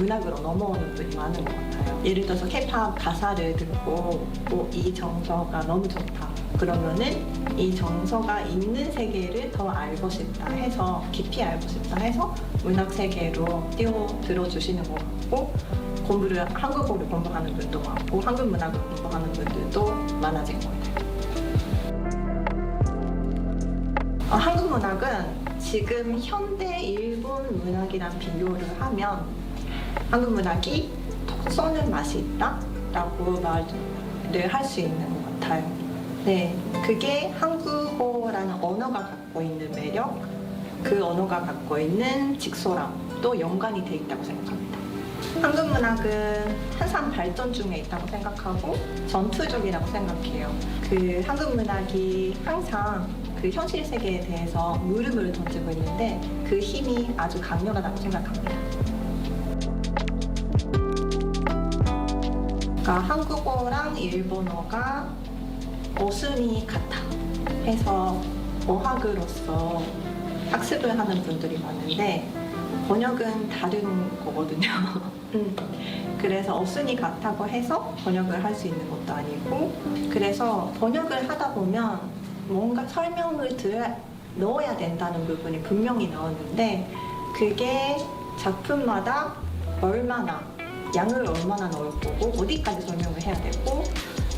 문학으로 넘어오는 분이 많은 것 같아요. 예를 들어서 K-pop 가사를 듣고 이 정서가 너무 좋다. 그러면은 이 정서가 있는 세계를 더 알고 싶다 해서 깊이 알고 싶다 해서 문학 세계로 뛰어들어 주시는 것 같고 한국어를 공부하는 분도 많고 한국 문학을 공부하는 분들도 많아진 것 같아요. 한국 문학은 지금 현대 일본 문학이랑 비교를 하면 한국 문학이 톡 쏘는 맛이 있다라고 말을 할 수 있는 것 같아요. 네, 그게 한국어라는 언어가 갖고 있는 매력, 그 언어가 갖고 있는 직설함도 연관이 돼 있다고 생각합니다. 한국 문학은 항상 발전 중에 있다고 생각하고 전투적이라고 생각해요. 그 한국 문학이 항상 그 현실 세계에 대해서 물음을 던지고 있는데 그 힘이 아주 강력하다고 생각합니다. 그러니까 한국어랑 일본어가 어순이 같아 해서 어학으로서 학습을 하는 분들이 많은데 번역은 다른 거거든요. 그래서 어순이 같다고 해서 번역을 할 수 있는 것도 아니고 그래서 번역을 하다 보면 뭔가 설명을 넣어야 된다는 부분이 분명히 나오는데 그게 작품마다 양을 얼마나 넣을 거고 어디까지 설명을 해야 되고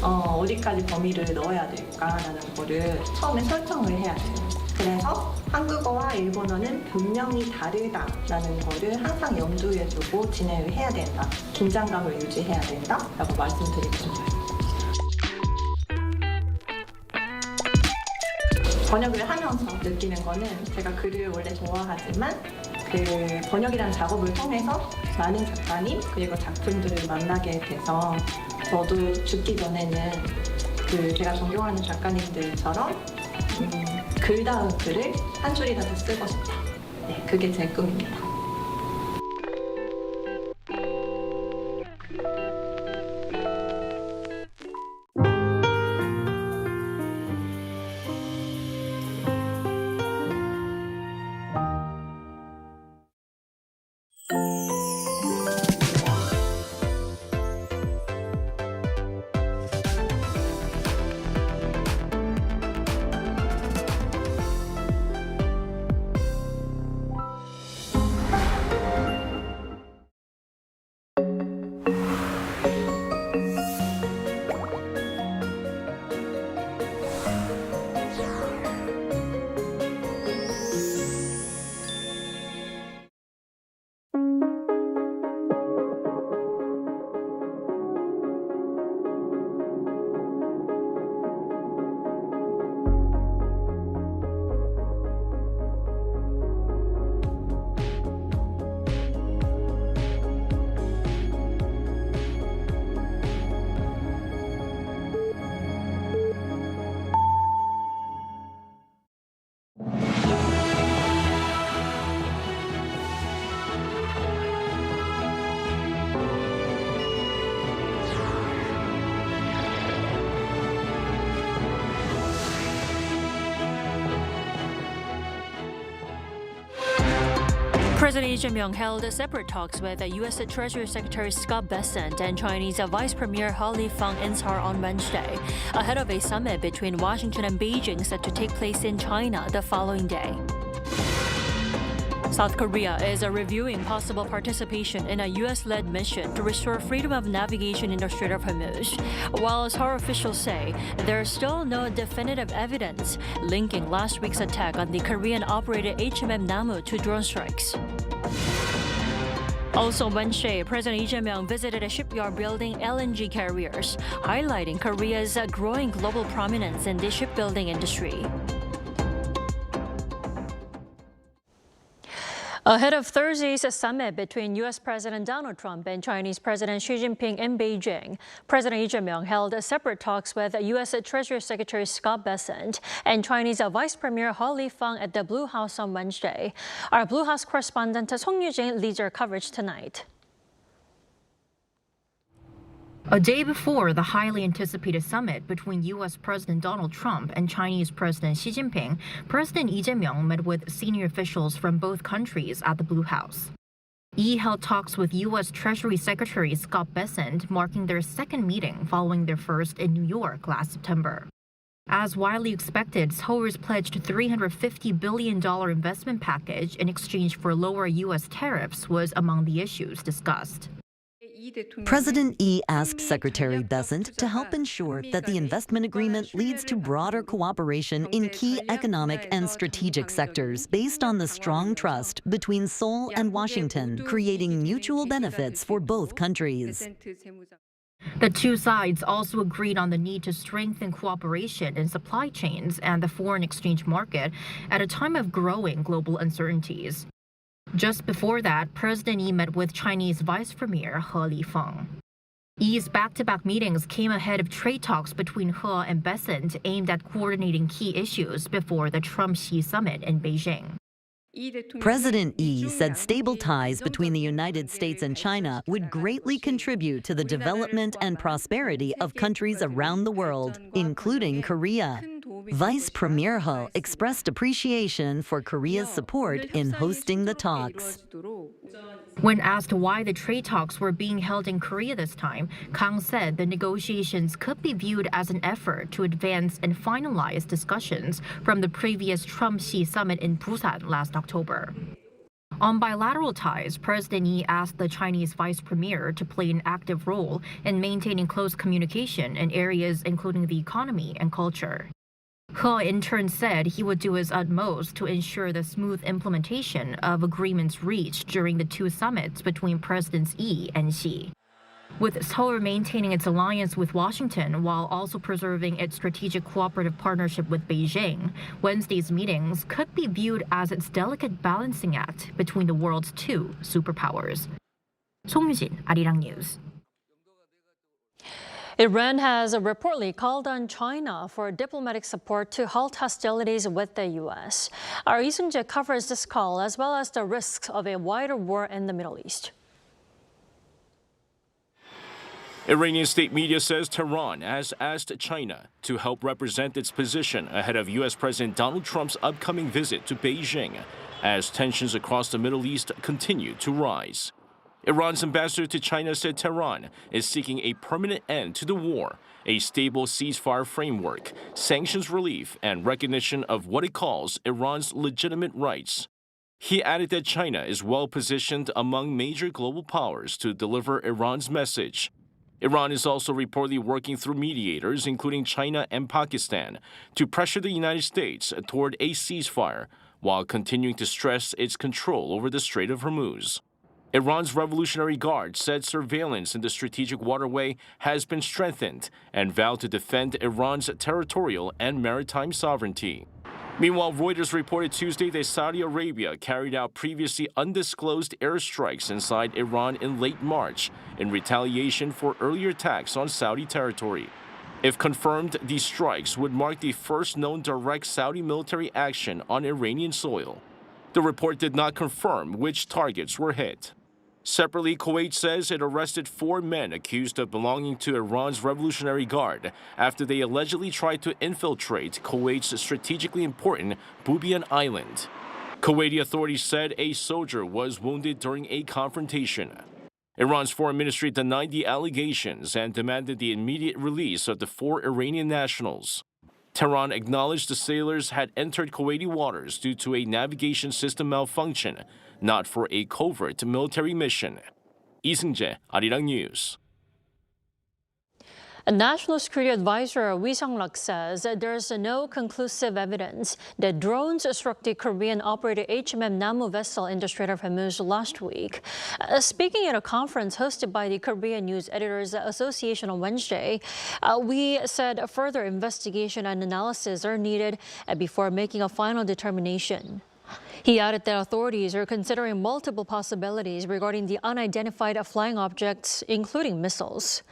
어디까지 범위를 넣어야 될까라는 거를 처음에 설정을 해야 돼요. 그래서 한국어와 일본어는 분명히 다르다라는 거를 항상 염두에 두고 진행을 해야 된다. 긴장감을 유지해야 된다라고 말씀드리고 싶어요. 번역을 하면서 느끼는 거는 제가 글을 원래 좋아하지만 그 번역이라는 작업을 통해서 많은 작가님 그리고 작품들을 만나게 돼서 저도 죽기 전에는 그 제가 존경하는 작가님들처럼 글다운 글을 한 줄이라도 쓰고 싶다. 네, 그게 제 꿈입니다. President Lee Jae-myung held separate talks with U.S. Treasury Secretary Scott Bessent and Chinese Vice Premier Li Fang in Seoul on Wednesday, ahead of a summit between Washington and Beijing set to take place in China the following day. South Korea is reviewing possible participation in a U.S.-led mission to restore freedom of navigation in the Strait of Hormuz, while Seoul officials say there is still no definitive evidence linking last week's attack on the Korean-operated HMM Namu to drone strikes. Also Wednesday, President Lee Jae-myung visited a shipyard building LNG carriers, highlighting Korea's growing global prominence in the shipbuilding industry. Ahead of Thursday's summit between U.S. President Donald Trump and Chinese President Xi Jinping in Beijing, President Lee Jae-myung held separate talks with U.S. Treasury Secretary Scott Bessent and Chinese Vice Premier Li Fang at the Blue House on Wednesday. Our Blue House correspondent Song Yu-jin leads our coverage tonight. A day before the highly anticipated summit between U.S. President Donald Trump and Chinese President Xi Jinping, President Lee Jae-myung met with senior officials from both countries at the Blue House. Yi held talks with U.S. Treasury Secretary Scott Bessent, marking their second meeting following their first in New York last September. As widely expected, Seoul's pledged $350 billion investment package in exchange for lower U.S. tariffs was among the issues discussed. President Yi asked Secretary Bessent to help ensure that the investment agreement leads to broader cooperation in key economic and strategic sectors based on the strong trust between Seoul and Washington, creating mutual benefits for both countries. The two sides also agreed on the need to strengthen cooperation in supply chains and the foreign exchange market at a time of growing global uncertainties. Just before that, President Yi met with Chinese Vice Premier He Lifeng. Yi's back-to-back meetings came ahead of trade talks between He and Bessent aimed at coordinating key issues before the Trump-Xi summit in Beijing. President Yi said stable ties between the United States and China would greatly contribute to the development and prosperity of countries around the world, including Korea. Vice Premier He expressed appreciation for Korea's support in hosting the talks. When asked why the trade talks were being held in Korea this time, Kang said the negotiations could be viewed as an effort to advance and finalize discussions from the previous Trump-Xi summit in Busan last October. On bilateral ties, President Yi asked the Chinese vice premier to play an active role in maintaining close communication in areas including the economy and culture. He in turn said he would do his utmost to ensure the smooth implementation of agreements reached during the two summits between Presidents Yi and Xi. With Seoul maintaining its alliance with Washington while also preserving its strategic cooperative partnership with Beijing, Wednesday's meetings could be viewed as its delicate balancing act between the world's two superpowers. 송유진, Arirang News. Iran has reportedly called on China for diplomatic support to halt hostilities with the U.S. Our Lee Seung-jae covers this call as well as the risks of a wider war in the Middle East. Iranian state media says Tehran has asked China to help represent its position ahead of U.S. President Donald Trump's upcoming visit to Beijing, as tensions across the Middle East continue to rise. Iran's ambassador to China said Tehran is seeking a permanent end to the war, a stable ceasefire framework, sanctions relief, and recognition of what it calls Iran's legitimate rights. He added that China is well positioned among major global powers to deliver Iran's message. Iran is also reportedly working through mediators, including China and Pakistan, to pressure the United States toward a ceasefire, while continuing to stress its control over the Strait of Hormuz. Iran's Revolutionary Guard said surveillance in the strategic waterway has been strengthened and vowed to defend Iran's territorial and maritime sovereignty. Meanwhile, Reuters reported Tuesday that Saudi Arabia carried out previously undisclosed airstrikes inside Iran in late March in retaliation for earlier attacks on Saudi territory. If confirmed, these strikes would mark the first known direct Saudi military action on Iranian soil. The report did not confirm which targets were hit. Separately, Kuwait says it arrested 4 men accused of belonging to Iran's Revolutionary Guard after they allegedly tried to infiltrate Kuwait's strategically important Bubiyan Island. Kuwaiti authorities said a soldier was wounded during a confrontation. Iran's foreign ministry denied the allegations and demanded the immediate release of the 4 Iranian nationals. Tehran acknowledged the sailors had entered Kuwaiti waters due to a navigation system malfunction, not for a covert military mission. Lee Seung-jae, Arirang News. A National Security Advisor Wi says there's no conclusive evidence that drones struck the Korean-operated HMM Namu vessel in the Strait of Hormuz last week. Speaking at a conference hosted by the Korean News Editors Association on Wednesday, Wi said further investigation and analysis are needed before making a final determination. He added that authorities are considering multiple possibilities regarding the unidentified flying objects, including missiles.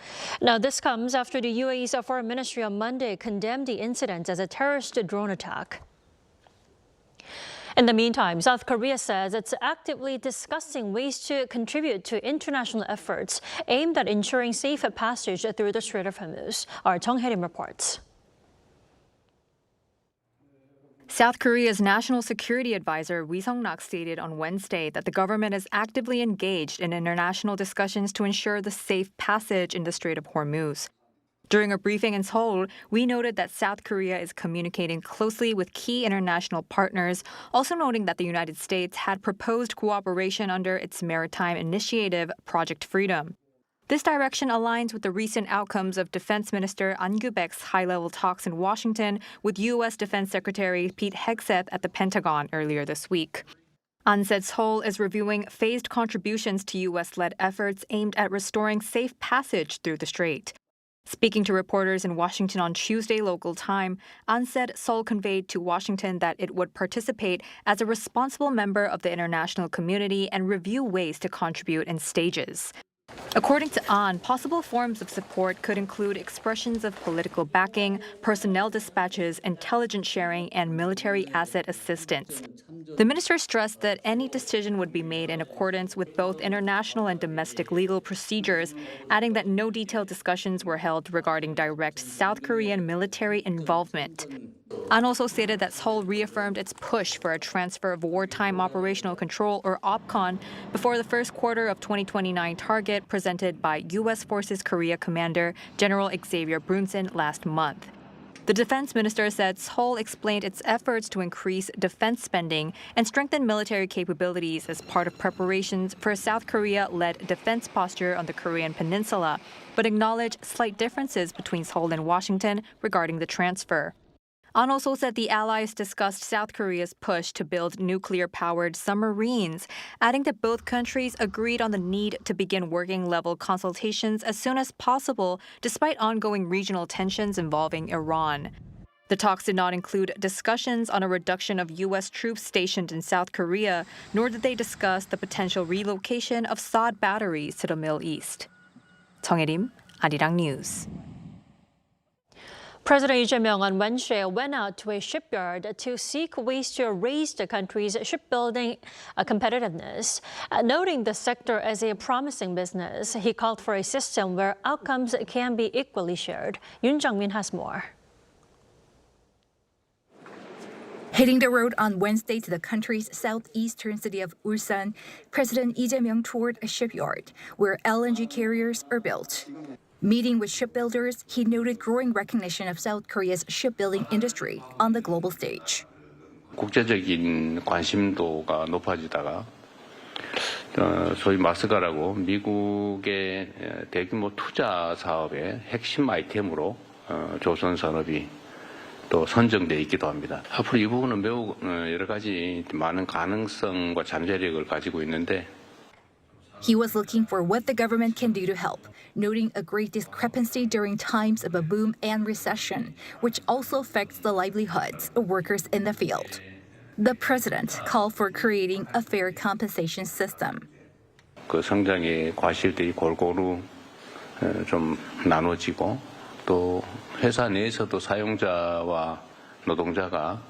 Now, this comes after the UAE's Foreign Ministry on Monday condemned the incident as a terrorist drone attack. In the meantime, South Korea says it's actively discussing ways to contribute to international efforts aimed at ensuring safe passage through the Strait of Hormuz. Our Jung Hae-rim reports. South Korea's National Security Advisor Wi stated on Wednesday that the government is actively engaged in international discussions to ensure the safe passage in the Strait of Hormuz. During a briefing in Seoul, we noted that South Korea is communicating closely with key international partners, also noting that the United States had proposed cooperation under its maritime initiative, Project Freedom. This direction aligns with the recent outcomes of Defense Minister An Gyu-baek's high-level talks in Washington with U.S. Defense Secretary Pete Hegseth at the Pentagon earlier this week. An said Seoul is reviewing phased contributions to U.S.-led efforts aimed at restoring safe passage through the strait. Speaking to reporters in Washington on Tuesday local time, An said Seoul conveyed to Washington that it would participate as a responsible member of the international community and review ways to contribute in stages. According to An, possible forms of support could include expressions of political backing, personnel dispatches, intelligence sharing, and military asset assistance. The minister stressed that any decision would be made in accordance with both international and domestic legal procedures, adding that no detailed discussions were held regarding direct South Korean military involvement. An also stated that Seoul reaffirmed its push for a transfer of wartime operational control, or OPCON, before the first quarter of 2029 target presented by U.S. Forces Korea Commander General Xavier Brunson last month. The defense minister said Seoul explained its efforts to increase defense spending and strengthen military capabilities as part of preparations for a South Korea-led defense posture on the Korean peninsula, but acknowledged slight differences between Seoul and Washington regarding the transfer. An also said the allies discussed South Korea's push to build nuclear-powered submarines, adding that both countries agreed on the need to begin working-level consultations as soon as possible, despite ongoing regional tensions involving Iran. The talks did not include discussions on a reduction of U.S. troops stationed in South Korea, nor did they discuss the potential relocation of THAAD batteries to the Middle East. 정혜림, Arirang News. President Lee Jae-myung on Wednesday went out to a shipyard to seek ways to raise the country's shipbuilding competitiveness. Noting the sector as a promising business, he called for a system where outcomes can be equally shared. Yoon Jung-min has more. Hitting the road on Wednesday to the country's southeastern city of Ulsan, President Lee Jae-myung toured a shipyard where LNG carriers are built. Meeting with shipbuilders, he noted growing recognition of South Korea's shipbuilding industry on the global stage. 국제적인 관심도가 높아지다가 소위 마스가라고 미국의 대규모 투자 사업의 핵심 아이템으로 조선 산업이 또 선정돼 있기도 합니다. 앞으로 이 부분은 매우 여러 가지 많은 가능성과 잠재력을 가지고 있는데. He was looking for what the government can do to help, noting a great discrepancy during times of a boom and recession, which also affects the livelihoods of workers in the field. The president called for creating a fair compensation system. 그 성장의 과실들이 골고루 좀 나눠지고 또 회사 내에서도 사용자와 노동자가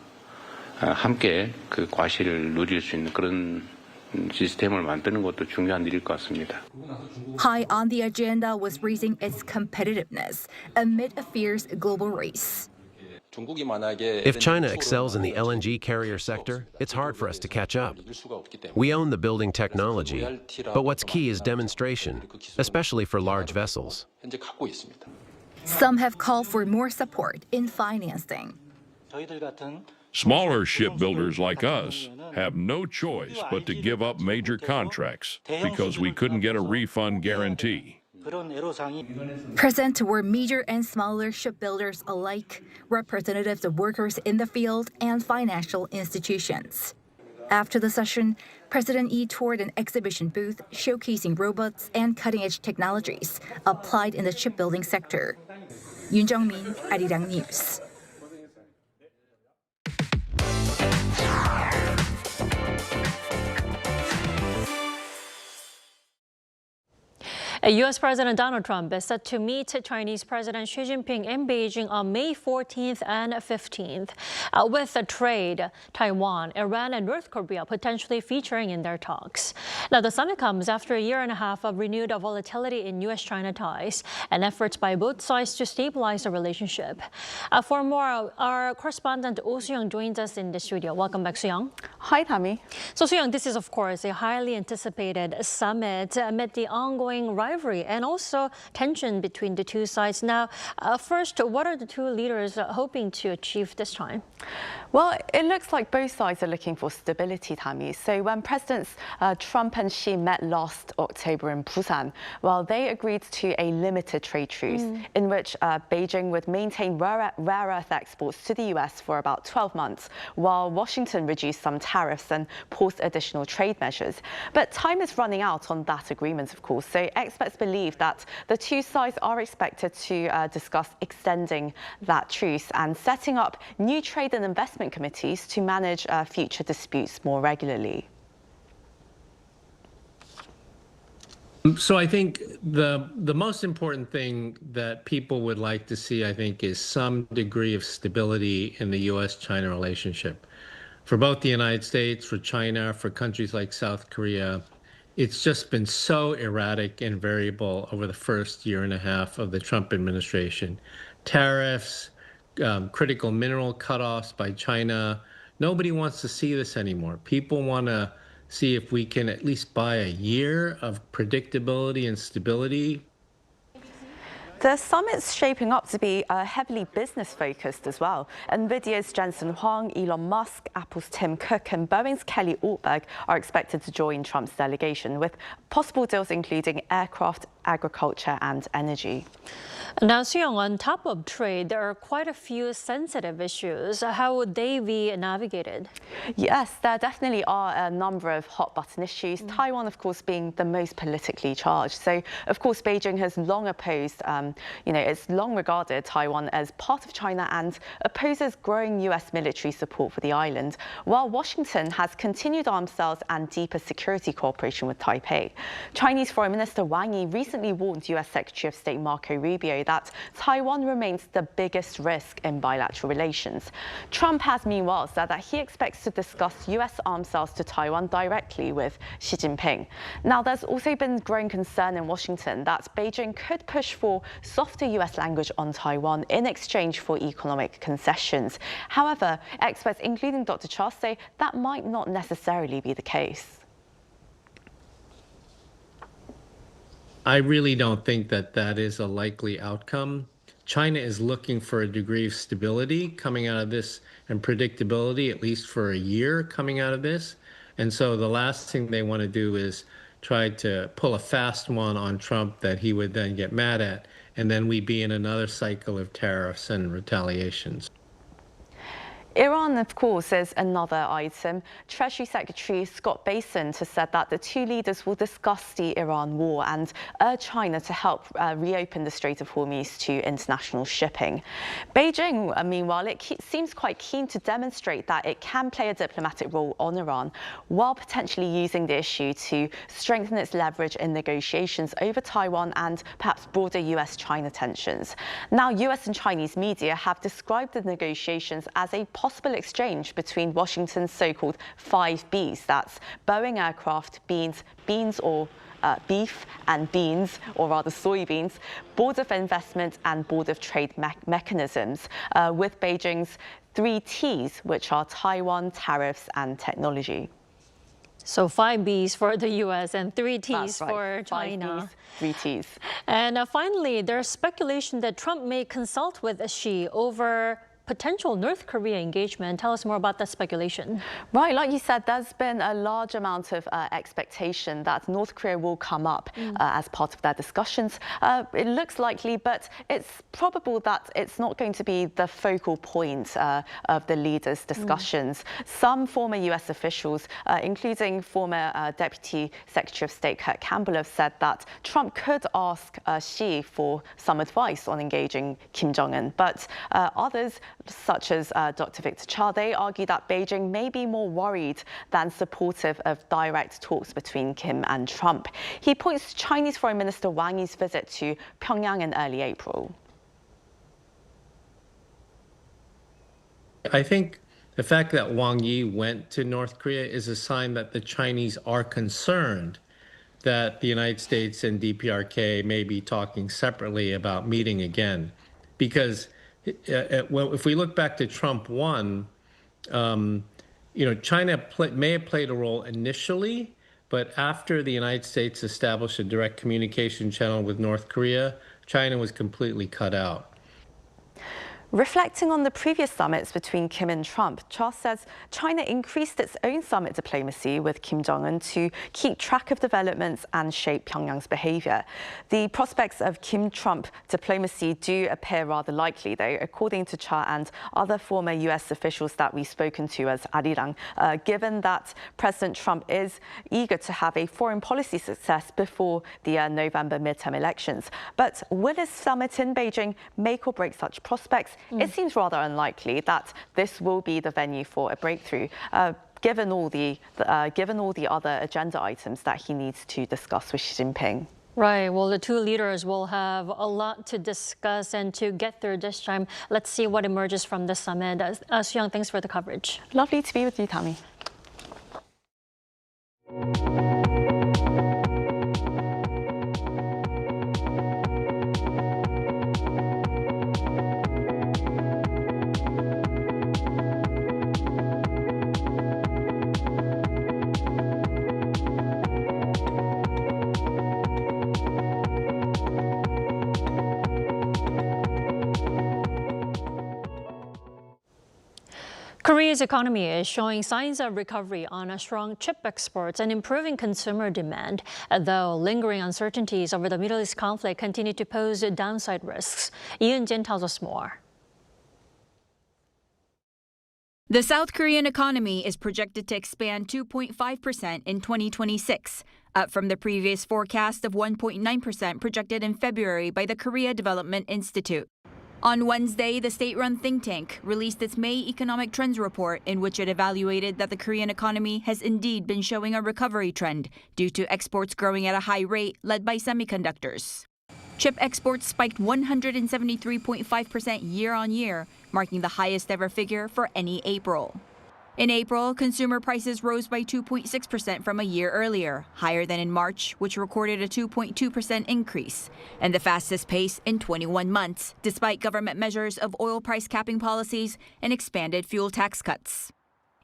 함께 그 과실을 누릴 수 있는 그런 시스템을 만드는 것도 중요한 일일 것 같습니다. High on the agenda was raising its competitiveness amid a fierce global race. If China excels in the LNG carrier sector, it's hard for us to catch up. We own the building technology, but what's key is demonstration, especially for large vessels. Some have called for more support in financing. Smaller shipbuilders like us have no choice but to give up major contracts because we couldn't get a refund guarantee. Present were major and smaller shipbuilders alike, representatives of workers in the field, and financial institutions. After the session, President Lee toured an exhibition booth showcasing robots and cutting-edge technologies applied in the shipbuilding sector. Yoon Jung-min, Arirang News. U.S. President Donald Trump is set to meet Chinese President Xi Jinping in Beijing on May 14th and 15th, with trade, Taiwan, Iran, and North Korea potentially featuring in their talks. Now, the summit comes after a year and a half of renewed volatility in U.S. China ties and efforts by both sides to stabilize the relationship. For more, our correspondent Oh Soo-young joins us in the studio. Welcome back, Soo-young. Hi, Tammy. So, Soo-young, this is, of course, a highly anticipated summit amid the ongoing rivalry and also tension between the two sides. Now, first, what are the two leaders hoping to achieve this time? Well, it looks like both sides are looking for stability, Tammy. So when Presidents Trump and Xi met last October in Busan, well, they agreed to a limited trade truce in which Beijing would maintain rare earth exports to the U.S. for about 12 months, while Washington reduced some tariffs and paused additional trade measures. But time is running out on that agreement, of course. So experts believe that the two sides are expected to discuss extending that truce and setting up new trade and investment committees to manage future disputes more regularly. So I think the most important thing that people would like to see, I think, is some degree of stability in the U.S.-China relationship. For both the United States, for China, for countries like South Korea, it's just been so erratic and variable over the first year and a half of the Trump administration. Tariffs, critical mineral cutoffs by China. Nobody wants to see this anymore. People want to see if we can at least buy a year of predictability and stability. The summit's shaping up to be heavily business-focused as well. NVIDIA's Jensen Huang, Elon Musk, Apple's Tim Cook, and Boeing's Kelly Ortberg are expected to join Trump's delegation, with possible deals including aircraft, agriculture, and energy. Now, Soo-young, on top of trade, there are quite a few sensitive issues. How would they be navigated? Yes, there definitely are a number of hot-button issues, Taiwan, of course, being the most politically charged. So, of course, Beijing has long opposed, it's long regarded Taiwan as part of China and opposes growing U.S. military support for the island, while Washington has continued arms sales and deeper security cooperation with Taipei. Chinese Foreign Minister Wang Yi recently warned U.S. Secretary of State Marco Rubio that Taiwan remains the biggest risk in bilateral relations. Trump has meanwhile said that he expects to discuss U.S. arms sales to Taiwan directly with Xi Jinping. Now, there's also been growing concern in Washington that Beijing could push for softer U.S. language on Taiwan in exchange for economic concessions. However, experts, including Dr. Cha, say that might not necessarily be the case. I really don't think that that is a likely outcome. China is looking for a degree of stability coming out of this and predictability, at least for a year coming out of this. And so the last thing they want to do is try to pull a fast one on Trump that he would then get mad at, and then we'd be in another cycle of tariffs and retaliations. Iran, of course, is another item. Treasury Secretary Scott Bessent has said that the two leaders will discuss the Iran war and urge China to help reopen the Strait of Hormuz to international shipping. Beijing, meanwhile, it seems quite keen to demonstrate that it can play a diplomatic role on Iran, while potentially using the issue to strengthen its leverage in negotiations over Taiwan and perhaps broader U.S.-China tensions. Now, U.S. and Chinese media have described the negotiations as a possible exchange between Washington's so-called 5 Bs. That's Boeing aircraft, beef, and beans, or rather soybeans, board of investment and board of trade mechanisms, with Beijing's 3 Ts, which are Taiwan, tariffs, and technology. So 5 Bs for the U.S. and 3 Ts That's right. for China. 5 Bs, 3 Ts. And finally, there's speculation that Trump may consult with Xi over potential North Korea engagement. Tell us more about that speculation. Right, like you said, there's been a large amount of expectation that North Korea will come up as part of their discussions. It looks likely, but it's probable that it's not going to be the focal point of the leaders' discussions. Some former U.S. officials, including former Deputy Secretary of State Kurt Campbell, have said that Trump could ask Xi for some advice on engaging Kim Jong-un, but others such as Dr. Victor Cha, they argue that Beijing may be more worried than supportive of direct talks between Kim and Trump. He points to Chinese Foreign Minister Wang Yi's visit to Pyongyang in early April. I think the fact that Wang Yi went to North Korea is a sign that the Chinese are concerned that the United States and DPRK may be talking separately about meeting again. Because if we look back to Trump 1, China may have played a role initially, but after the United States established a direct communication channel with North Korea, China was completely cut out. Reflecting on the previous summits between Kim and Trump, Cha says China increased its own summit diplomacy with Kim Jong-un to keep track of developments and shape Pyongyang's behavior. The prospects of Kim-Trump diplomacy do appear rather likely, though, according to Cha and other former U.S. officials that we've spoken to as Arirang, given that President Trump is eager to have a foreign policy success before the November midterm elections. But will a summit in Beijing make or break such prospects? It seems rather unlikely that this will be the venue for a breakthrough, given all the other agenda items that he needs to discuss with Xi Jinping. Right. Well, the two leaders will have a lot to discuss and to get through this time. Let's see what emerges from the summit. Soo-young, thanks for the coverage. Lovely to be with you, Tammy. Korea's economy is showing signs of recovery on strong chip exports and improving consumer demand, though lingering uncertainties over the Middle East conflict continue to pose downside risks. Yoon-jin tells us more. The South Korean economy is projected to expand 2.5% in 2026, up from the previous forecast of 1.9% projected in February by the Korea Development Institute. On Wednesday, the state-run think tank released its May Economic Trends Report, in which it evaluated that the Korean economy has indeed been showing a recovery trend due to exports growing at a high rate led by semiconductors. Chip exports spiked 173.5% year-on-year, marking the highest ever figure for any April. In April, consumer prices rose by 2.6% from a year earlier, higher than in March, which recorded a 2.2% increase, and the fastest pace in 21 months, despite government measures of oil price capping policies and expanded fuel tax cuts.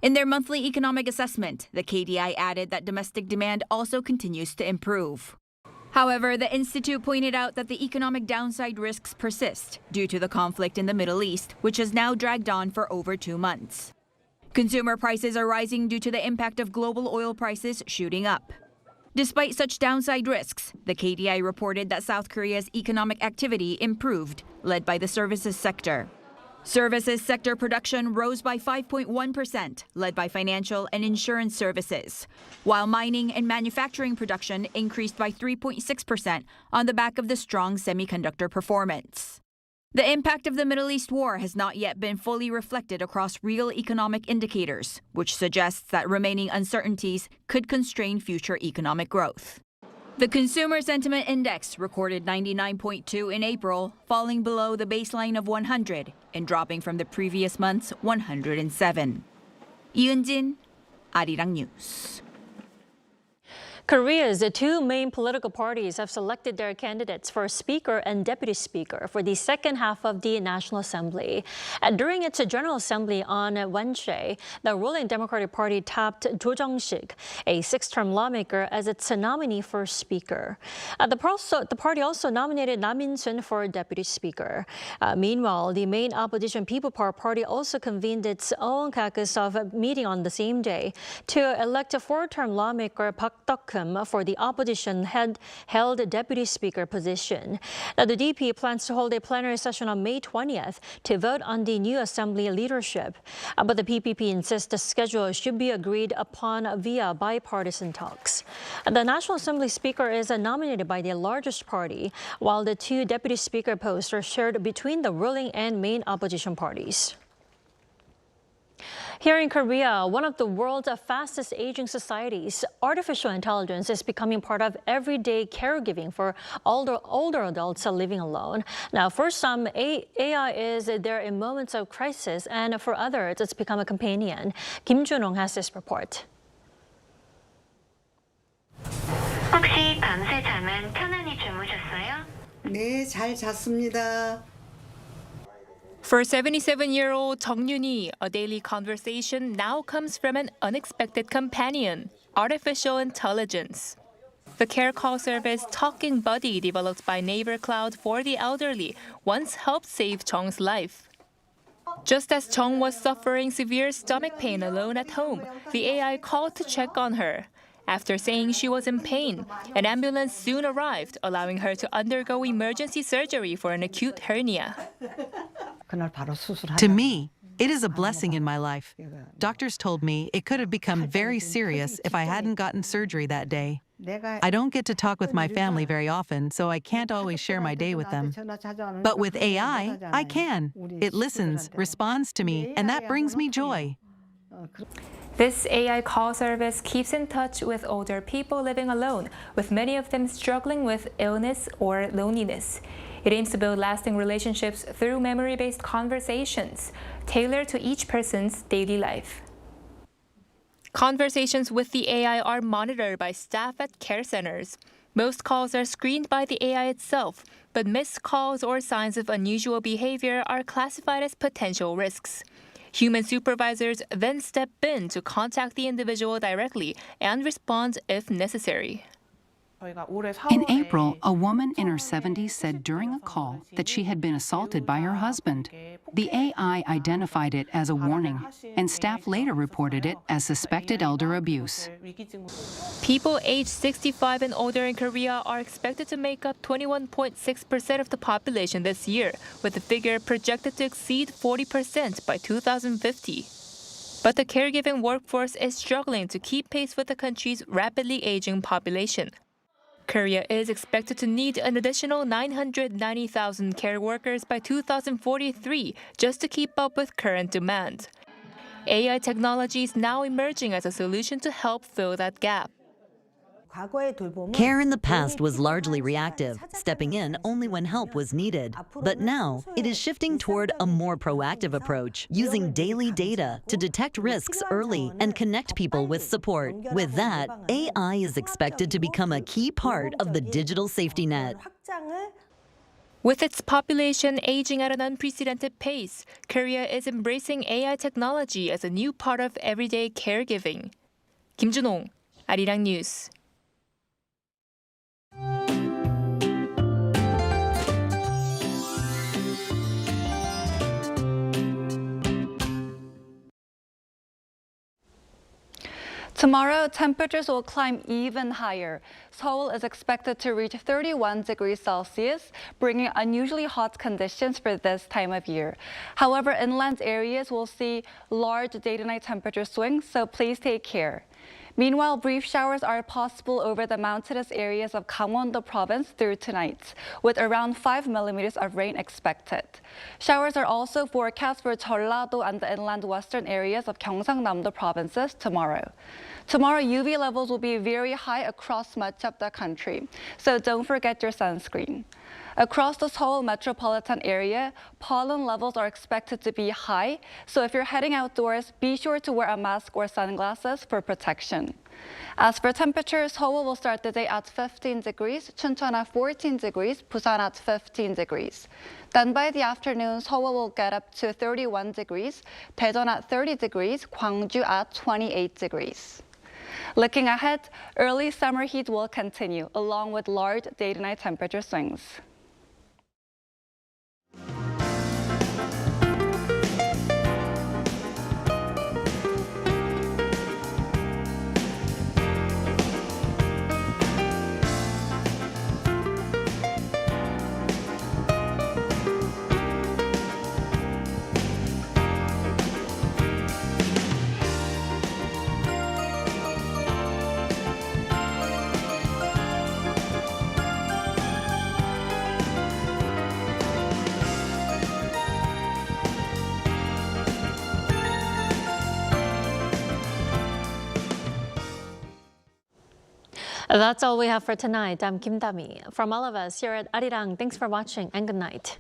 In their monthly economic assessment, the KDI added that domestic demand also continues to improve. However, the institute pointed out that the economic downside risks persist due to the conflict in the Middle East, which has now dragged on for over 2 months. Consumer prices are rising due to the impact of global oil prices shooting up. Despite such downside risks, the KDI reported that South Korea's economic activity improved, led by the services sector. Services sector production rose by 5.1%, led by financial and insurance services, while mining and manufacturing production increased by 3.6% on the back of the strong semiconductor performance. The impact of the Middle East war has not yet been fully reflected across real economic indicators, which suggests that remaining uncertainties could constrain future economic growth. The Consumer Sentiment Index recorded 99.2 in April, falling below the baseline of 100 and dropping from the previous month's 107. Yoon-jin, Arirang News. Korea's two main political parties have selected their candidates for Speaker and Deputy Speaker for the second half of the National Assembly. During its General Assembly on Wednesday, the ruling Democratic Party tapped Jo Jung-sik, a 6-term lawmaker, as its nominee for Speaker. The party also nominated Nam In-sun for Deputy Speaker. Meanwhile, the main opposition People Power Party also convened its own caucus of meeting on the same day to elect a 4-term lawmaker Park Deok for the opposition-held Deputy Speaker position. Now, the DP plans to hold a plenary session on May 20th to vote on the new Assembly leadership. But the PPP insists the schedule should be agreed upon via bipartisan talks. The National Assembly Speaker is nominated by the largest party, while the 2 Deputy Speaker posts are shared between the ruling and main opposition parties. Here in Korea, one of the world's fastest aging societies, artificial intelligence is becoming part of everyday caregiving for older adults living alone. Now, for some, AI is there in moments of crisis, and for others, it's become a companion. Kim Junong has this report. 혹시 밤새 잠은 편안히 주무셨어요? 네, 잘 잤습니다. For 77-year-old Jung Yuni, a daily conversation now comes from an unexpected companion, artificial intelligence. The care call service Talking Buddy, developed by Neighbor Cloud for the elderly, once helped save Jung's life. Just as Jung was suffering severe stomach pain alone at home, the AI called to check on her. After saying she was in pain, an ambulance soon arrived, allowing her to undergo emergency surgery for an acute hernia. To me, it is a blessing in my life. Doctors told me it could have become very serious if I hadn't gotten surgery that day. I don't get to talk with my family very often, so I can't always share my day with them. But with AI, I can. It listens, responds to me, and that brings me joy. This AI call service keeps in touch with older people living alone, with many of them struggling with illness or loneliness. It aims to build lasting relationships through memory-based conversations, tailored to each person's daily life. Conversations with the AI are monitored by staff at care centers. Most calls are screened by the AI itself, but missed calls or signs of unusual behavior are classified as potential risks. Human supervisors then step in to contact the individual directly and respond if necessary. In April, a woman in her 70s said during a call that she had been assaulted by her husband. The AI identified it as a warning, and staff later reported it as suspected elder abuse. People aged 65 and older in Korea are expected to make up 21.6% of the population this year, with the figure projected to exceed 40% by 2050. But the caregiving workforce is struggling to keep pace with the country's rapidly aging population. Korea is expected to need an additional 990,000 care workers by 2043 just to keep up with current demand. AI technology is now emerging as a solution to help fill that gap. Care in the past was largely reactive, stepping in only when help was needed. But now, it is shifting toward a more proactive approach, using daily data to detect risks early and connect people with support. With that, AI is expected to become a key part of the digital safety net. With its population aging at an unprecedented pace, Korea is embracing AI technology as a new part of everyday caregiving. Kim Junong, Arirang News. Tomorrow, temperatures will climb even higher. Seoul is expected to reach 31 degrees Celsius, bringing unusually hot conditions for this time of year. However, inland areas will see large day-to-night temperature swings, so please take care. Meanwhile, brief showers are possible over the mountainous areas of Gyeongsangnam-do province through tonight, with around 5 millimeters of rain expected. Showers are also forecast for Jeolla-do and the inland western areas of Gyeongsangnam-do provinces tomorrow. Tomorrow, UV levels will be very high across much of the country, so don't forget your sunscreen. Across the Seoul metropolitan area, pollen levels are expected to be high, so if you're heading outdoors, be sure to wear a mask or sunglasses for protection. As for temperatures, Seoul will start the day at 15 degrees, Chuncheon at 14 degrees, Busan at 15 degrees. Then by the afternoon, Seoul will get up to 31 degrees, Daejeon at 30 degrees, Gwangju at 28 degrees. Looking ahead, early summer heat will continue, along with large day-to-night temperature swings. That's all we have for tonight. I'm Kim Dami. From all of us here at Arirang, thanks for watching and good night.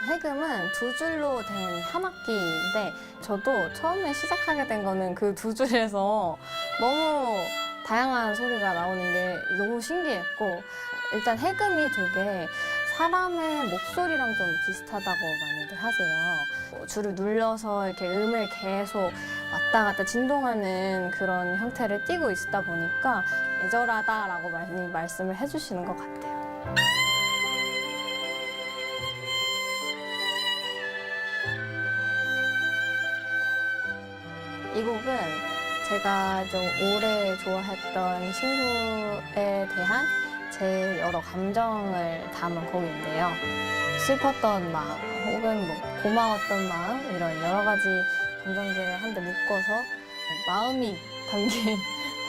해금은 두 줄로 된 한 악기인데 저도 처음에 시작하게 된 거는 그 두 줄에서 너무 다양한 소리가 나오는 게 너무 신기했고 일단 해금이 되게 사람의 목소리랑 좀 비슷하다고 많이들 하세요. 줄을 눌러서 이렇게 음을 계속 왔다 갔다 진동하는 그런 형태를 띠고 있다 보니까 애절하다라고 많이 말씀을 해주시는 것 같아요. 이 곡은 제가 좀 오래 좋아했던 친구에 대한 제 여러 감정을 담은 곡인데요. 슬펐던 마음, 혹은 뭐 고마웠던 마음, 이런 여러 가지 감정들을 한데 묶어서 마음이 담긴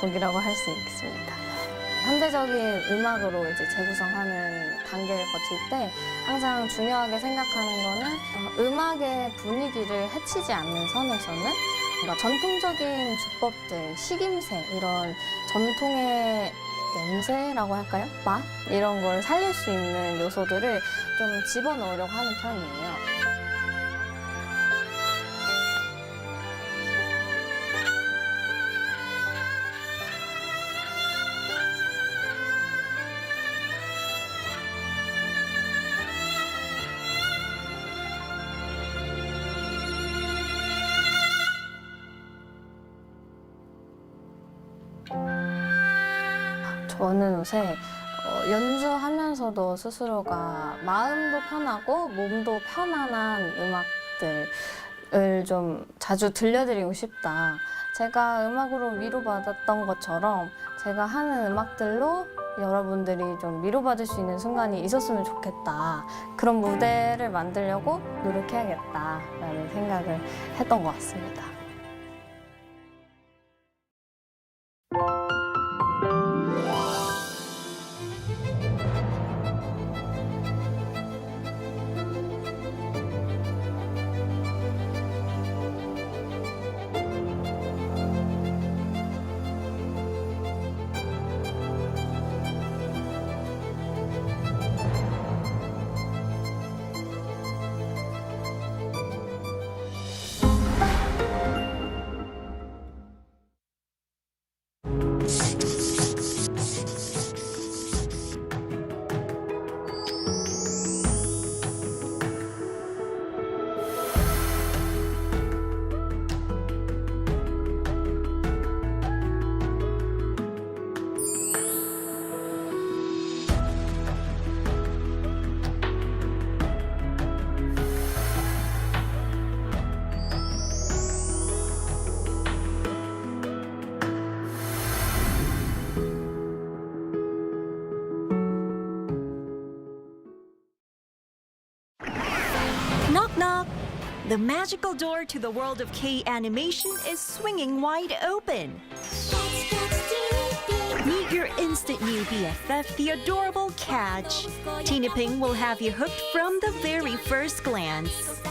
곡이라고 할 수 있습니다. 현대적인 음악으로 이제 재구성하는 단계를 거칠 때 항상 중요하게 생각하는 거는 음악의 분위기를 해치지 않는 선에서는 뭔가 전통적인 주법들, 식임새, 이런 전통의 냄새라고 할까요? 맛? 이런 걸 살릴 수 있는 요소들을 좀 집어넣으려고 하는 편이에요. 저는 요새 연주하면서도 스스로가 마음도 편하고 몸도 편안한 음악들을 좀 자주 들려드리고 싶다. 제가 음악으로 위로받았던 것처럼 제가 하는 음악들로 여러분들이 좀 위로받을 수 있는 순간이 있었으면 좋겠다. 그런 무대를 만들려고 노력해야겠다라는 생각을 했던 것 같습니다. Knock knock! The magical door to the world of K-animation is swinging wide open. Meet your instant new BFF, the adorable Catch. Tina Ping will have you hooked from the very first glance.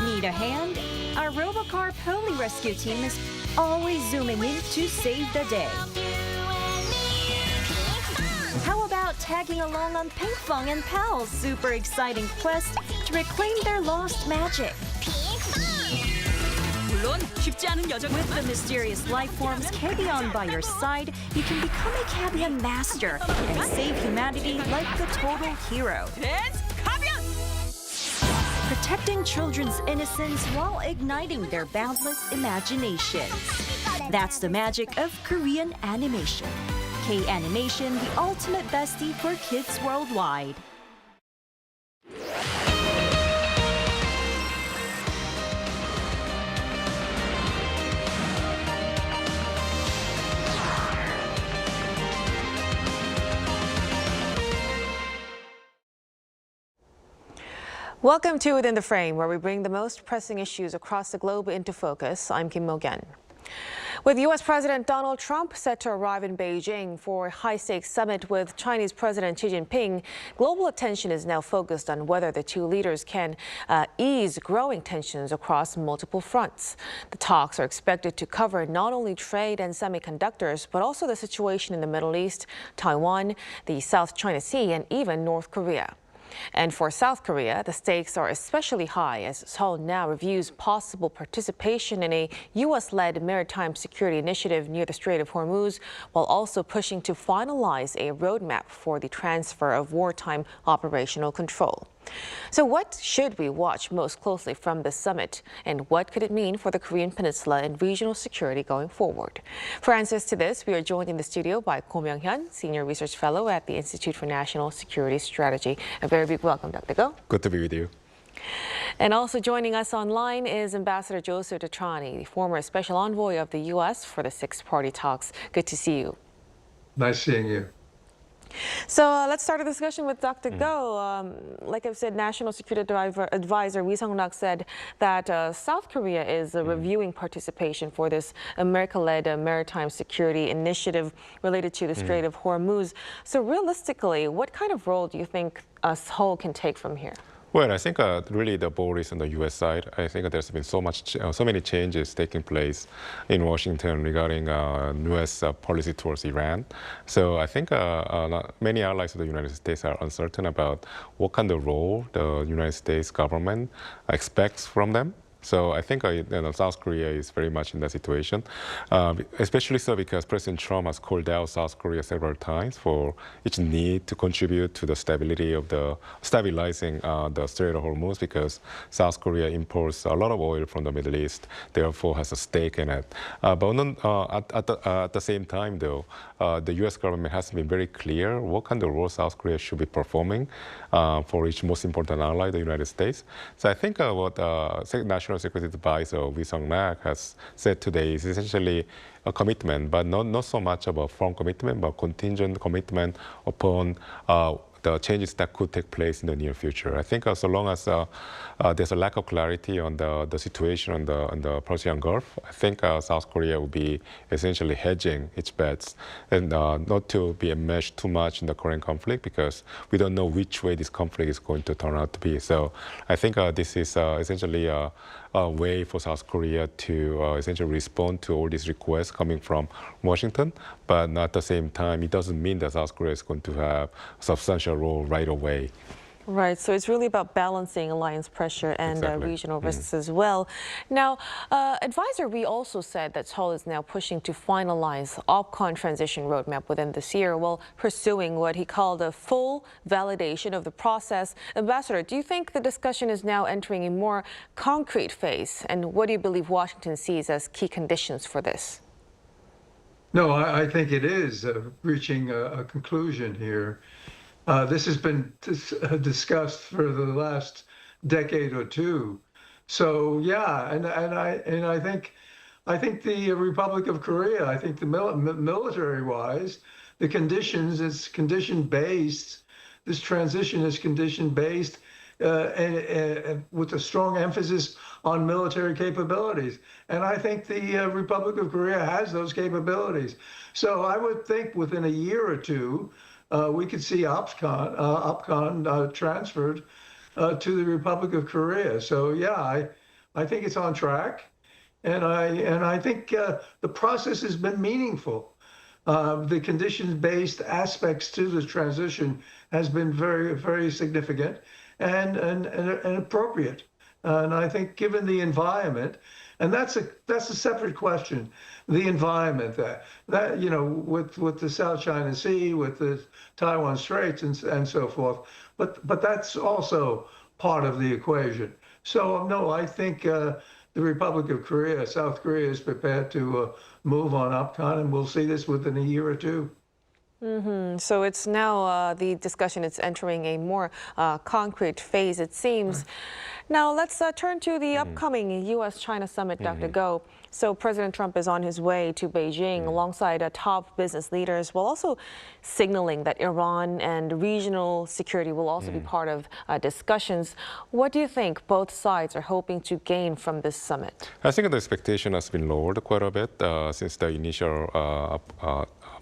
Need a hand? Our Robocar Poli Rescue team is always zooming in to save the day. How about tagging along on Pinkfong and Pal's super exciting quest to reclaim their lost magic? With the mysterious life forms carry on by your side, you can become a Cabian master and save humanity like the total hero. Protecting children's innocence while igniting their boundless imaginations. That's the magic of Korean animation. K-Animation, the ultimate bestie for kids worldwide. Welcome to Within the Frame, where we bring the most pressing issues across the globe into focus. I'm Kim Mo-gen. With U.S. President Donald Trump set to arrive in Beijing for a high-stakes summit with Chinese President Xi Jinping, global attention is now focused on whether the two leaders can ease growing tensions across multiple fronts. The talks are expected to cover not only trade and semiconductors, but also the situation in the Middle East, Taiwan, the South China Sea, and even North Korea. And for South Korea, the stakes are especially high as Seoul now reviews possible participation in a U.S.-led maritime security initiative near the Strait of Hormuz, while also pushing to finalize a roadmap for the transfer of wartime operational control. So what should we watch most closely from this summit, and what could it mean for the Korean Peninsula and regional security going forward? For answers to this, we are joined in the studio by Ko Myung-hyun, Senior Research Fellow at the Institute for National Security Strategy. A very big welcome, Dr. Go. Good to be with you. And also joining us online is Ambassador Joseph Detrani, the former Special Envoy of the U.S. for the Six-Party Talks. Good to see you. Nice seeing you. So let's start a discussion with Dr. Go. Like I've said, National Security Advisor Wi said that South Korea is reviewing participation for this America-led maritime security initiative related to the Strait of Hormuz. So realistically, what kind of role do you think Seoul can take from here? Well, I think really the ball is on the U.S. side. I think there's been so many changes taking place in Washington regarding U.S. policy towards Iran. So I think many allies of the United States are uncertain about what kind of role the United States government expects from them. So I think South Korea is very much in that situation, especially so because President Trump has called out South Korea several times for its need to contribute to the stability of stabilizing the Strait of Hormuz, because South Korea imports a lot of oil from the Middle East, therefore has a stake in it. But at the same time, though, the U.S. government has been very clear what kind of role South Korea should be performing for its most important ally, the United States. So I think what National Security Advisor Wi has said today is essentially a commitment, but not so much of a firm commitment, but contingent commitment upon the changes that could take place in the near future. I think so long as there's a lack of clarity on the situation on the Persian Gulf, I think South Korea will be essentially hedging its bets and not to be enmeshed too much in the Korean conflict, because we don't know which way this conflict is going to turn out to be. So I think this is essentially a way for South Korea to essentially respond to all these requests coming from Washington, but at the same time, it doesn't mean that South Korea is going to have a substantial role right away. Right, so it's really about balancing alliance pressure and regional risks as well. Now, Advisor Wi also said that Seoul is now pushing to finalize OPCON transition roadmap within this year, while pursuing what he called a full validation of the process. Ambassador, do you think the discussion is now entering a more concrete phase? And what do you believe Washington sees as key conditions for this? No, I think it is reaching a conclusion here. This has been discussed for the last decade or two. So yeah, and I think the Republic of Korea, I think the military-wise, the conditions, it's condition-based. This transition is condition-based, and with a strong emphasis on military capabilities. And I think the Republic of Korea has those capabilities. So I would think within a year or two, we could see OPCON transferred to the Republic of Korea. So yeah, I think it's on track, and I think the process has been meaningful. The conditions-based aspects to this transition has been very, very significant and appropriate. And I think given the environment, and that's a separate question, the environment that you know, with the South China Sea, with the Taiwan Straits and so forth, but that's also part of the equation. So no, I think the Republic of Korea, South Korea, is prepared to move on OPCON, and we'll see this within a year or two. So it's now the discussion is entering a more concrete phase, it seems. Now let's turn to the upcoming U.S. China summit, Dr. Go. So President Trump is on his way to Beijing alongside top business leaders, while also signaling that Iran and regional security will also be part of discussions. What do you think both sides are hoping to gain from this summit? I think the expectation has been lowered quite a bit since the initial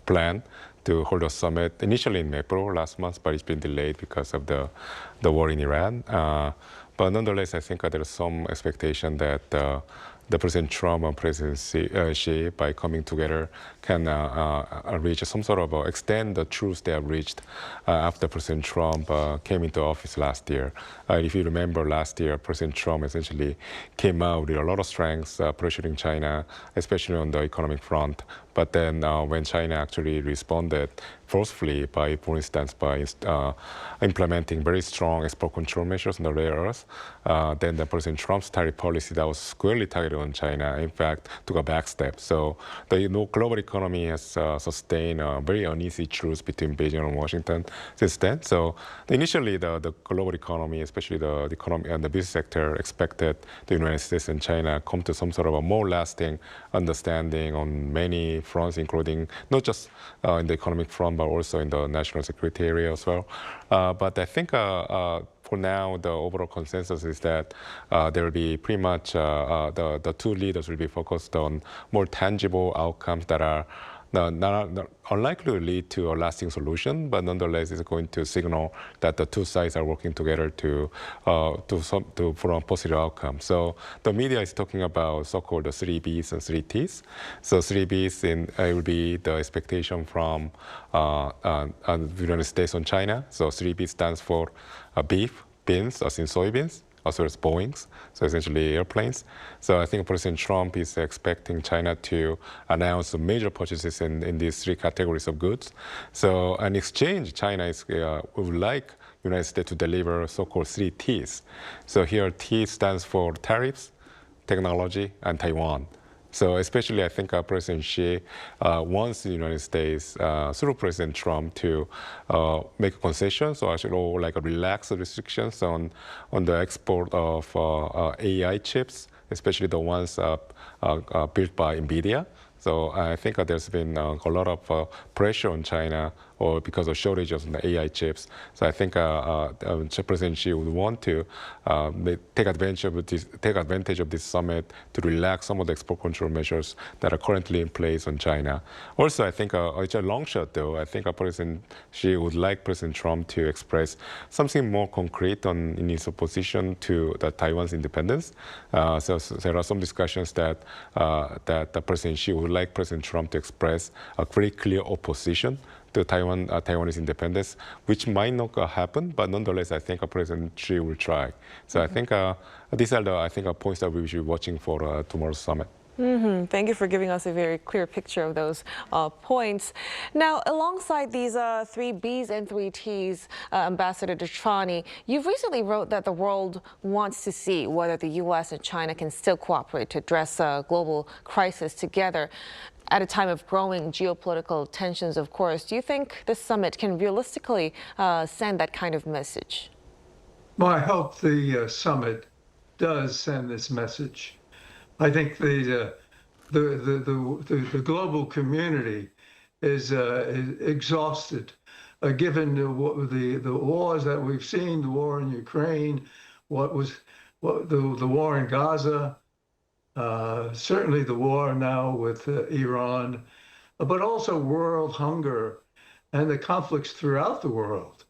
plan to hold a summit initially in April last month, but it's been delayed because of the war in Iran. But nonetheless, I think there's some expectation that the President Trump and President Xi, by coming together, can reach some sort of extend the truce they have reached after President Trump came into office last year. If you remember, last year, President Trump essentially came out with a lot of strengths, pressuring China, especially on the economic front. But then when China actually responded forcefully by, for instance, by implementing very strong export control measures on the rare earth, then the President Trump's tariff policy that was squarely targeted on China, in fact, took a back step. So the global economy has sustained a very uneasy truce between Beijing and Washington since then. So initially, the global economy, especially the economy and the business sector, expected the United States and China come to some sort of a more lasting understanding on many fronts, including not just in the economic front, but also in the national security area as well. But I think for now, the overall consensus is that there will be pretty much the two leaders will be focused on more tangible outcomes that are not unlikely to lead to a lasting solution, but nonetheless is going to signal that the two sides are working together for a positive outcome. So the media is talking about so-called the 3Bs and 3Ts. So 3Bs it will be the expectation from the United States on China. So 3B stands for beef, beans, as in soybeans, as well as Boeings, so essentially airplanes. So I think President Trump is expecting China to announce major purchases in these three categories of goods. So in exchange, China would like United States to deliver so-called 3Ts. So here T stands for tariffs, technology, and Taiwan. So especially, I think President Xi wants the United States, through President Trump, to make concessions or actually like relax the restrictions on the export of AI chips, especially the ones built by NVIDIA. So I think there's been a lot of pressure on China or because of shortages in the AI chips. So I think President Xi would want to take advantage of this summit to relax some of the export control measures that are currently in place on China. Also, I think it's a long shot, though. I think President Xi would like President Trump to express something more concrete in his opposition to Taiwan's independence. So there are some discussions that President Xi would like President Trump to express a very clear opposition to Taiwanese independence, which might not happen, but nonetheless, I think President Xi will try. So I think these are the points that we should be watching for tomorrow's summit. Thank you for giving us a very clear picture of those points. Now, alongside these 3Bs and 3Ts, Ambassador Dechani, you've recently wrote that the world wants to see whether the U.S. and China can still cooperate to address a global crisis together at a time of growing geopolitical tensions, of course. Do you think this summit can realistically send that kind of message? Well, I hope the summit does send this message. I think the global community is exhausted, given the wars that we've seen, the war in Ukraine, the war in Gaza, certainly the war now with Iran, but also world hunger and the conflicts throughout the world.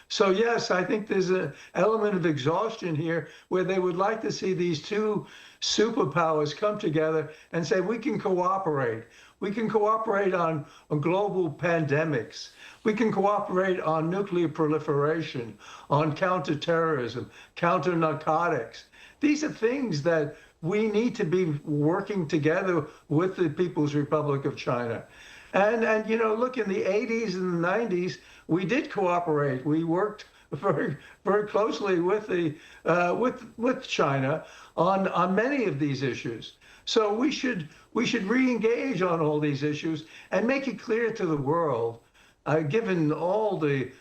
So yes, I think there's an element of exhaustion here where they would like to see these two superpowers come together and say, we can cooperate. We can cooperate on global pandemics. We can cooperate on nuclear proliferation, on counterterrorism, counter-narcotics. These are things that we need to be working together with the People's Republic of China. And you know, look, in the 80s and the 90s, we did cooperate. We worked very, very closely with with China on many of these issues. So we should re-engage on all these issues and make it clear to the world, given all the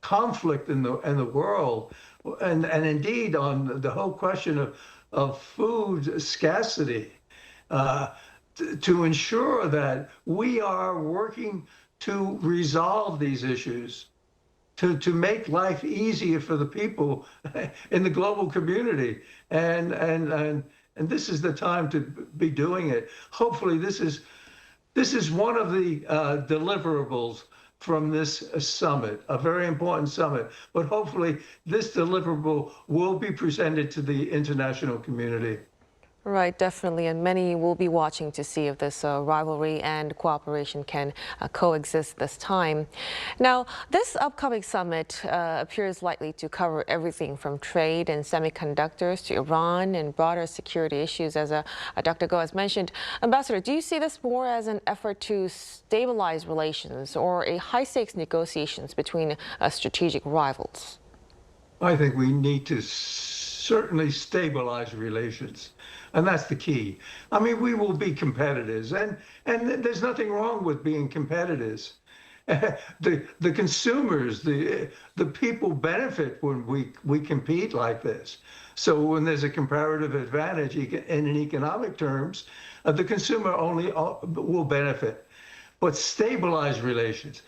conflict in the world, and indeed on the whole question of food scarcity, to ensure that we are working to resolve these issues, to make life easier for the people in the global community, and this is the time to be doing it. Hopefully, this is one of the deliverables from this summit, a very important summit. But hopefully, this deliverable will be presented to the international community. Right, definitely, and many will be watching to see if this rivalry and cooperation can coexist this time. Now, this upcoming summit appears likely to cover everything from trade and semiconductors to Iran and broader security issues, as Dr. Go has mentioned. Ambassador, do you see this more as an effort to stabilize relations or a high-stakes negotiations between strategic rivals? I think we need to certainly stabilize relations. And that's the key. I mean, we will be competitors, and there's nothing wrong with being competitors. The consumers, the people benefit when we compete like this. So when there's a comparative advantage in economic terms, the consumer only will benefit. But stabilize relations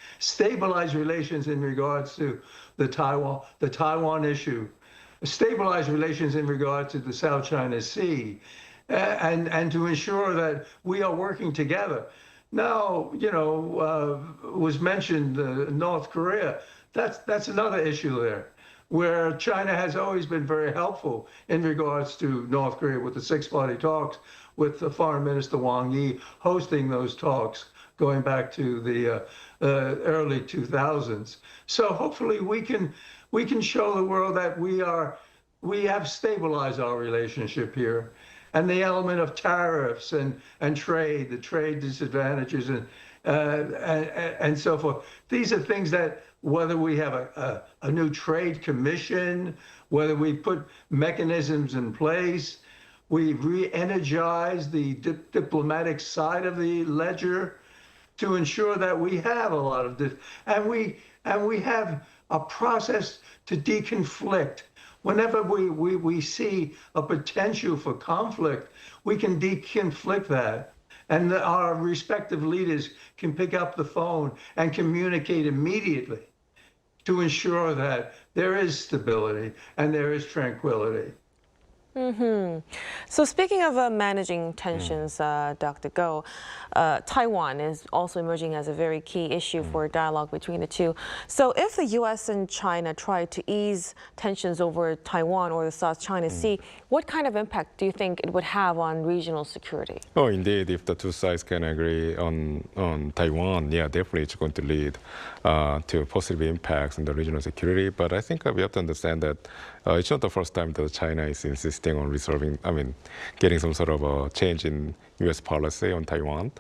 in regards to the Taiwan issue. Stabilize relations in regard to the South China Sea, and to ensure that we are working together. Now, you know, was mentioned North Korea. That's another issue there, where China has always been very helpful in regards to North Korea with the six-party talks, with the Foreign Minister Wang Yi hosting those talks going back to the early 2000s. So hopefully we can show the world that we have stabilized our relationship here, and the element of tariffs and trade, the trade disadvantages and so forth. These are things that, whether we have a new trade commission, whether we put mechanisms in place, we re-energize the diplomatic side of the ledger to ensure that we have a lot of this, and we have a process to deconflict. Whenever we see a potential for conflict, we can deconflict that. And our respective leaders can pick up the phone and communicate immediately to ensure that there is stability and there is tranquility. So speaking of managing tensions, Dr. Go, Taiwan is also emerging as a very key issue for dialogue between the two. So if the U.S. and China try to ease tensions over Taiwan or the South China Sea, what kind of impact do you think it would have on regional security? Oh, indeed, if the two sides can agree on Taiwan, yeah, definitely it's going to lead to positive impacts on the regional security. But I think we have to understand that it's not the first time that China is insisting on getting some sort of a change in U.S. policy on Taiwan.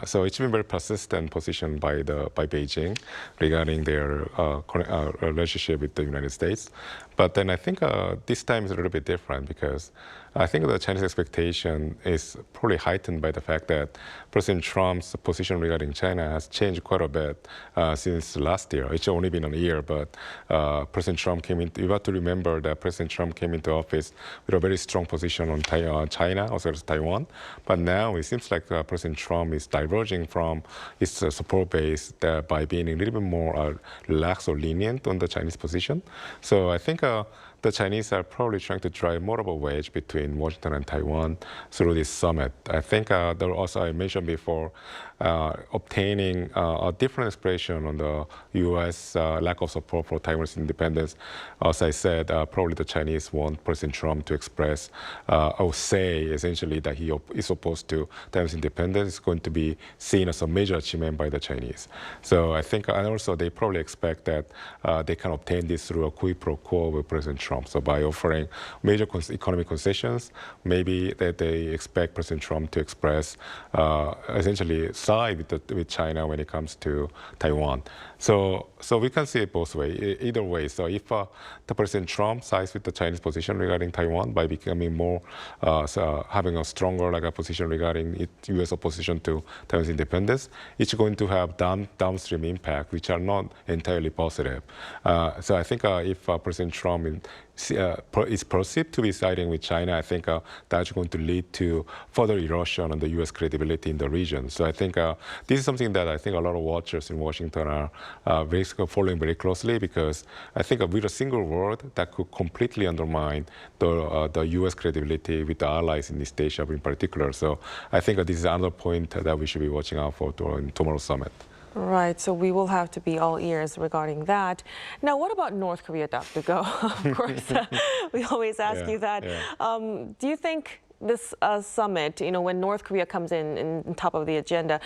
So it's been very persistent position by Beijing regarding their relationship with the United States. But then I think this time is a little bit different, because I think the Chinese expectation is probably heightened by the fact that President Trump's position regarding China has changed quite a bit since last year. It's only been a year, but President Trump came in. You have to remember that President Trump came into office with a very strong position on China as well as Taiwan. But now it seems like President Trump is diverging from his support base by being a little bit more relaxed or lenient on the Chinese position. So I think the the Chinese are probably trying to drive more of a wedge between Washington and Taiwan through this summit. I think there also, I mentioned before, obtaining a different expression on the U.S. Lack of support for Taiwan's independence. As I said, probably the Chinese want President Trump to express or say essentially that he is opposed to Taiwan's independence. Is going to be seen as a major achievement by the Chinese. So I think, and also they probably expect that they can obtain this through a quid pro quo with President Trump. So by offering major economic concessions, maybe that they expect President Trump to express essentially side with China when it comes to Taiwan. So we can see it both ways, either way. So if the President Trump sides with the Chinese position regarding Taiwan by becoming more, having a stronger a position regarding U.S. opposition to Taiwan's independence, it's going to have downstream impact, which are not entirely positive. So I think if President Trump is perceived to be siding with China, I think that's going to lead to further erosion on the U.S. credibility in the region. So I think this is something that I think a lot of watchers in Washington are following very closely, because I think with a single word that could completely undermine the U.S. credibility with the allies in East Asia in particular. So I think this is another point that we should be watching out for in tomorrow's summit. Right, so we will have to be all ears regarding that. Now, what about North Korea, Dr. Go? Of course, we always ask you that. Do you think this summit, when North Korea comes in top of the agenda,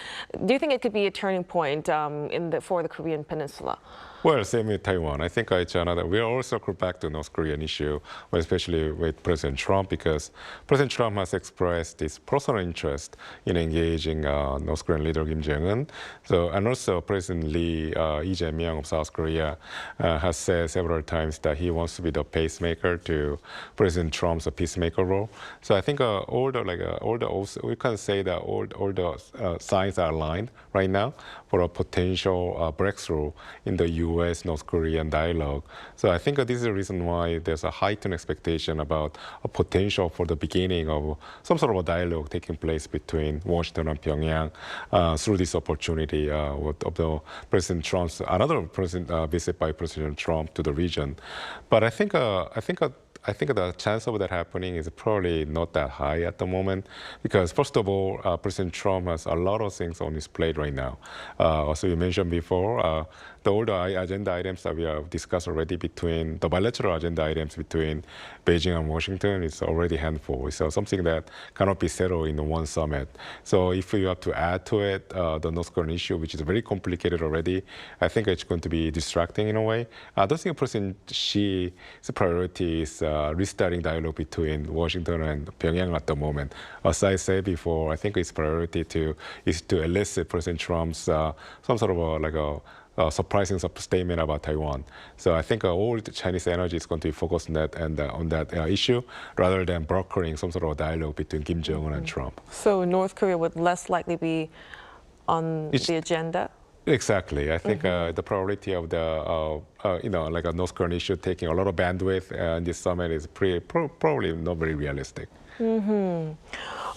do you think it could be a turning point for the Korean Peninsula? Well, same with Taiwan. I think it's another. We will circle back to the North Korean issue, especially with President Trump, because President Trump has expressed his personal interest in engaging North Korean leader Kim Jong-un. So, and also President Lee Jae-myung of South Korea has said several times that he wants to be the pacemaker to President Trump's peacemaker role. So I think we can say that all the signs are aligned right now for a potential breakthrough in the U.S.-North Korean dialogue. So I think this is the reason why there's a heightened expectation about a potential for the beginning of some sort of a dialogue taking place between Washington and Pyongyang through this opportunity of the President Trump's another visit by President Trump to the region. But I think the chance of that happening is probably not that high at the moment, because first of all, President Trump has a lot of things on his plate right now. Also, you mentioned before, all the agenda items that we have discussed already between the bilateral agenda items between Beijing and Washington is already a handful. So something that cannot be settled in one summit. So if you have to add to it the North Korean issue, which is very complicated already, I think it's going to be distracting in a way. I don't think President Xi's priority is restarting dialogue between Washington and Pyongyang at the moment. As I said before, I think his priority is to elicit President Trump's some sort of surprising statement about Taiwan. So I think all the Chinese energy is going to be focused on that issue, rather than brokering some sort of dialogue between Kim Jong-un and Trump. So North Korea would less likely be on the agenda? Exactly. I think the priority of the a North Korean issue taking a lot of bandwidth in this summit is probably not very realistic.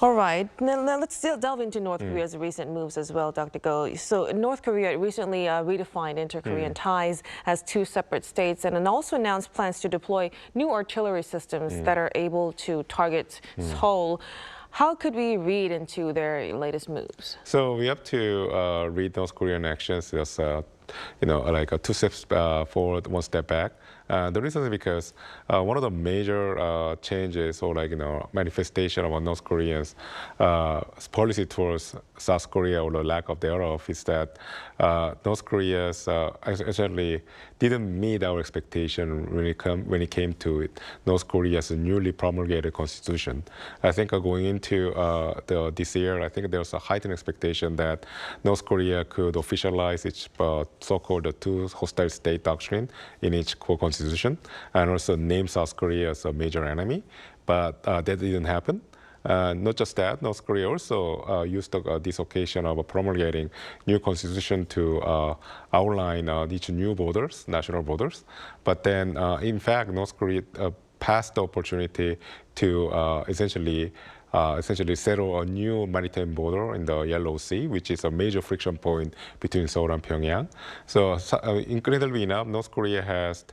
All right. Now let's still delve into North Korea's recent moves as well, Dr. Go. So North Korea recently redefined inter-Korean ties as two separate states, and then also announced plans to deploy new artillery systems that are able to target Seoul. How could we read into their latest moves? So we have to read North Korean actions as like a two steps forward, one step back. The reason is because one of the major changes or manifestation of North Koreans' policy towards South Korea, or the lack of thereof, is that North Korea actually didn't meet our expectation when it came to North Korea's newly promulgated constitution. I think going into this year, I think there's a heightened expectation that North Korea could officialize its so-called two hostile state doctrine in its core constitution, and also name South Korea as a major enemy. But that didn't happen. Not just that, North Korea also used this occasion of promulgating new constitution to outline each new borders, national borders. But then, in fact, North Korea passed the opportunity to essentially settle a new maritime border in the Yellow Sea, which is a major friction point between Seoul and Pyongyang. So incredibly enough, North Korea has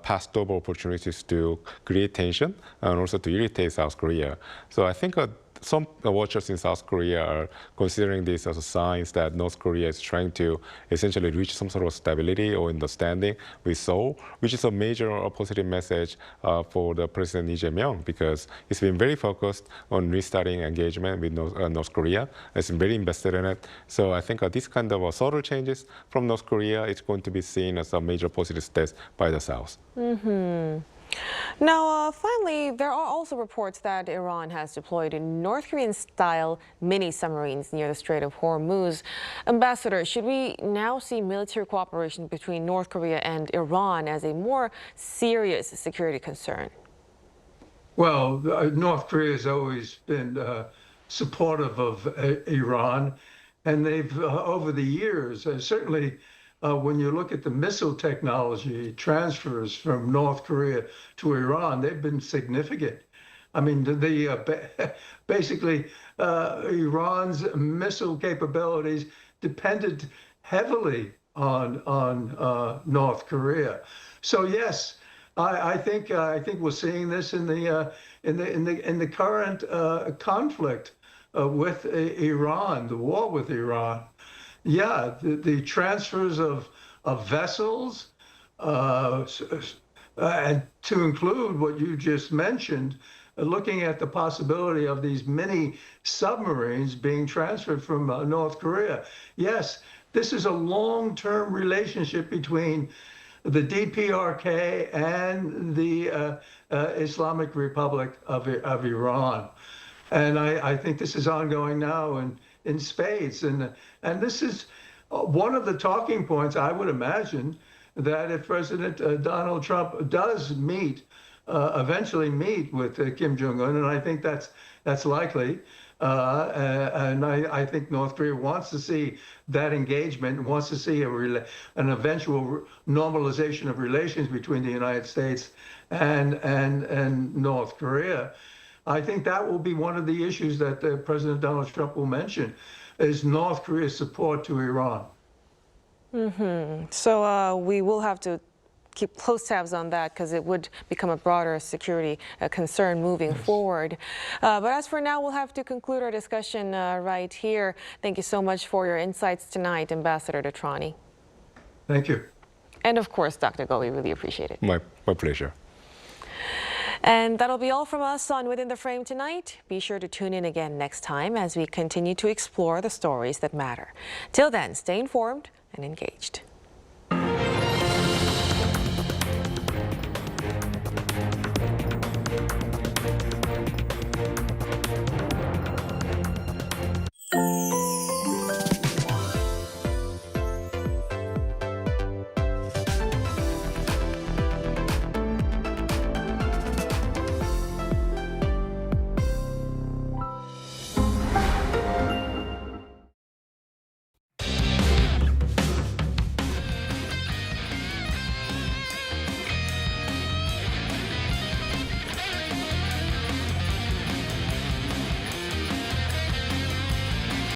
passed over opportunities to create tension and also to irritate South Korea. So I think some watchers in South Korea are considering this as a sign that North Korea is trying to essentially reach some sort of stability or understanding with Seoul, which is a major positive message for the President Lee Jae-myung, because he's been very focused on restarting engagement with North Korea. He's been very invested in it. So I think this kind of subtle changes from North Korea is going to be seen as a major positive step by the South. Now, finally, there are also reports that Iran has deployed North Korean-style mini-submarines near the Strait of Hormuz. Ambassador, should we now see military cooperation between North Korea and Iran as a more serious security concern? Well, North Korea has always been supportive of Iran, and they've, over the years, certainly when you look at the missile technology transfers from North Korea to Iran, they've been significant. I mean, basically, Iran's missile capabilities depended heavily on North Korea. So yes, I think we're seeing this in the current conflict with Iran, the war with Iran. Yeah, the transfers of vessels, and to include what you just mentioned, looking at the possibility of these mini submarines being transferred from North Korea. Yes, this is a long-term relationship between the DPRK and the Islamic Republic of Iran. And I think this is ongoing now in spades. And this is one of the talking points, I would imagine, that if President Donald Trump does eventually meet with Kim Jong-un, and I think that's likely, and I think North Korea wants to see that engagement, wants to see an eventual normalization of relations between the United States and North Korea. I think that will be one of the issues that President Donald Trump will mention, is North Korea's support to Iran. So we will have to keep close tabs on that, because it would become a broader security concern moving forward. But as for now, we'll have to conclude our discussion right here. Thank you so much for your insights tonight, Ambassador Detrani. Thank you. And of course, Dr. Go, we really appreciate it. My pleasure. And that'll be all from us on Within the Frame tonight. Be sure to tune in again next time as we continue to explore the stories that matter. Till then, stay informed and engaged.